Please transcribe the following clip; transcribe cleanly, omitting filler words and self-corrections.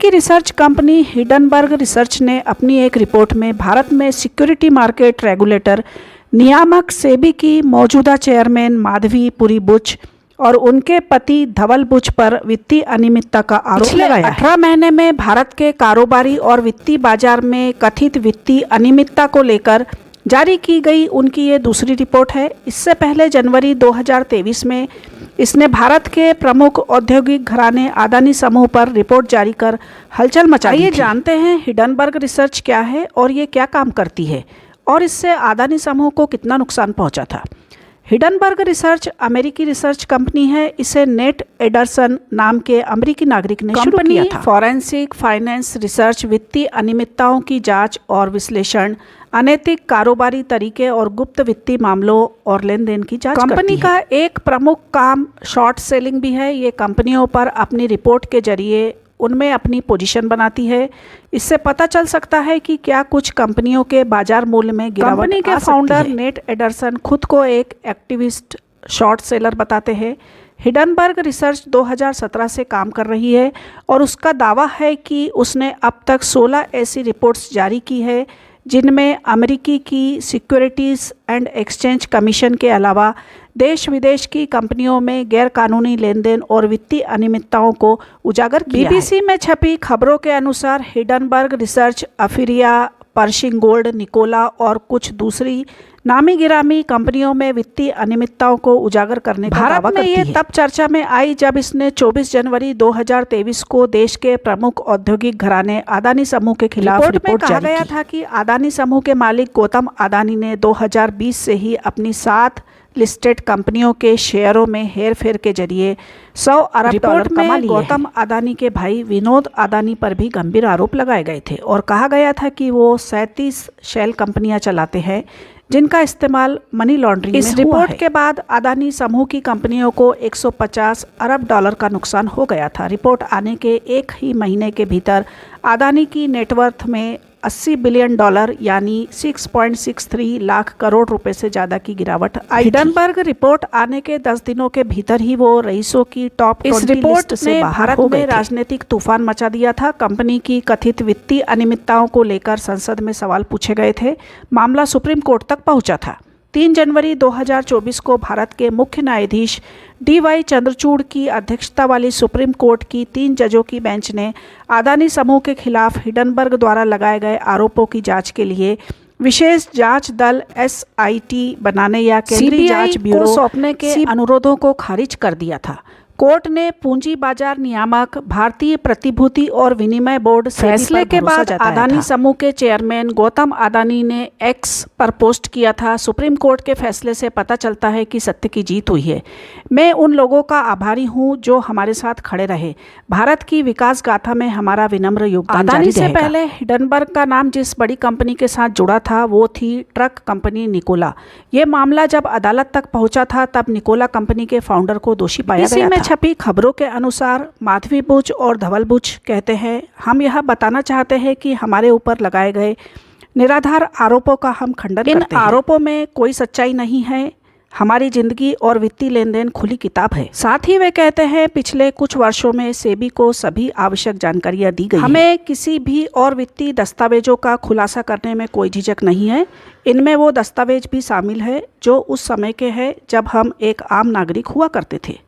अमेरिकी research company Hindenburg research ने अपनी एक रिपोर्ट में भारत में सिक्योरिटी मार्केट रेगुलेटर नियामक सेबी की मौजूदा चेयरमैन माधवी पुरी बुच और उनके पति धवल बुच पर वित्तीय अनियमितता का आरोप लगाया। 18 महीने में भारत के कारोबारी और वित्तीय बाजार में कथित वित्तीय अनियमितता को लेकर जारी की गई उनकी ये दूसरी रिपोर्ट है। इससे पहले जनवरी 2023 में इसने भारत के प्रमुख औद्योगिक घराने अदानी समूह पर रिपोर्ट जारी कर हलचल मचाई थी। आइए जानते हैं हिडनबर्ग रिसर्च क्या है और ये क्या काम करती है और इससे अदानी समूह को कितना नुकसान पहुंचा था। हिडनबर्ग रिसर्च अमेरिकी रिसर्च कंपनी है। इसे नेट एडरसन नाम के अमेरिकी नागरिक ने शुरू किया था। फॉरेंसिक फाइनेंस रिसर्च वित्तीय अनियमितताओं की जांच और विश्लेषण, अनैतिक कारोबारी तरीके और गुप्त वित्तीय मामलों और लेन देन की जांच करती है। कंपनी का एक प्रमुख काम शॉर्ट सेलिंग भी है। ये कंपनियों पर अपनी रिपोर्ट के जरिए उनमें अपनी पोजीशन बनाती है। इससे पता चल सकता है कि क्या कुछ कंपनियों के बाजार मूल्य में गिरावट आ सकती है। कंपनी के फाउंडर नेट एडरसन खुद को एक एक्टिविस्ट शॉर्ट सेलर बताते हैं। हिडनबर्ग रिसर्च 2017 से काम कर रही है और उसका दावा है कि उसने अब तक 16 ऐसी रिपोर्ट्स जारी की है जिनमें अमेरिकी की सिक्योरिटीज़ एंड एक्सचेंज कमीशन के अलावा देश विदेश की कंपनियों में गैरकानूनी लेन देन और वित्तीय अनियमितताओं को उजागर किया है। बीबीसी में छपी खबरों के अनुसार Hindenburg research Aphria, Pershing Gold, Nikola और कुछ दूसरी नामी गिरामी कंपनियों में वित्तीय अनियमितताओं को उजागर करने का दावा करती है। भारत में ये तब चर्चा में आई जब इसने 24 जनवरी 2023 को देश के प्रमुख औद्योगिक घराने अदानी समूह के खिलाफ रिपोर्ट कहा गया था कि अदानी समूह के मालिक गौतम अदानी ने 2020 से ही अपनी 7 लिस्टेड कंपनियों के शेयरों में हेरफेर के जरिए 100 अरब डॉलर कमा लिए। गौतम अदानी के भाई विनोद अदानी पर भी गंभीर आरोप लगाए गए थे और कहा गया था कि वो 37 शेल कंपनियां चलाते हैं जिनका इस्तेमाल मनी लॉन्ड्रिंग में हुआ है। इस रिपोर्ट के बाद अदानी समूह की कंपनियों को 150 अरब डॉलर का नुकसान हो गया था। रिपोर्ट आने के एक ही महीने के भीतर अदानी की नेटवर्थ में 80 बिलियन डॉलर यानी 6.63 लाख करोड़ रुपए से ज़्यादा की गिरावट आई। हिडनबर्ग रिपोर्ट आने के 10 दिनों के भीतर ही वो रईसों की टॉप 20 लिस्ट से भारत में राजनीतिक तूफान मचा दिया था। कंपनी की कथित वित्तीय अनियमितताओं को लेकर संसद में सवाल पूछे गए थे। मामला सुप्रीम कोर्ट तक पहुंचा था। 3 जनवरी 2024 को भारत के मुख्य न्यायाधीश DY चंद्रचूड़ की अध्यक्षता वाली सुप्रीम कोर्ट की 3 जजों की बेंच ने अदानी समूह के खिलाफ हिडनबर्ग द्वारा लगाए गए आरोपों की जांच के लिए विशेष जांच दल SIT बनाने या केंद्रीय जांच ब्यूरो सौंपने के अनुरोधों को खारिज कर दिया था। कोर्ट ने पूंजी बाजार नियामक, भारतीय प्रतिभूति और विनिमय बोर्ड फैसले के बाद अदानी समूह के चेयरमैन गौतम अदानी ने X पर पोस्ट किया था। सुप्रीम कोर्ट के फैसले से पता चलता है कि सत्य की जीत हुई है। मैं उन लोगों का आभारी हूं जो हमारे साथ खड़े रहे। भारत की विकास गाथा में हमारा विनम्र योगदान अदानी से पहले हिडनबर्ग का नाम जिस बड़ी कंपनी के साथ जुड़ा था वो थी ट्रक कंपनी निकोला। ये मामला जब अदालत तक पहुंचा था तब निकोला कंपनी के फाउंडर को दोषी पाया गया था। छपी खबरों के अनुसार माधवी बुच और धवल बुच कहते हैं, हम यह बताना चाहते हैं कि हमारे ऊपर लगाए गए निराधार आरोपों का हम खंडन करते हैं। इन आरोपों में कोई सच्चाई नहीं है। हमारी जिंदगी और वित्तीय लेन देन खुली किताब है। साथ ही वे कहते हैं पिछले कुछ वर्षों में सेबी को सभी आवश्यक जानकारियां दी गई। हमें किसी भी और वित्तीय दस्तावेजों का खुलासा करने में कोई झिझक नहीं है। इनमें वो दस्तावेज भी शामिल है जो उस समय के हैं जब हम एक आम नागरिक हुआ करते थे।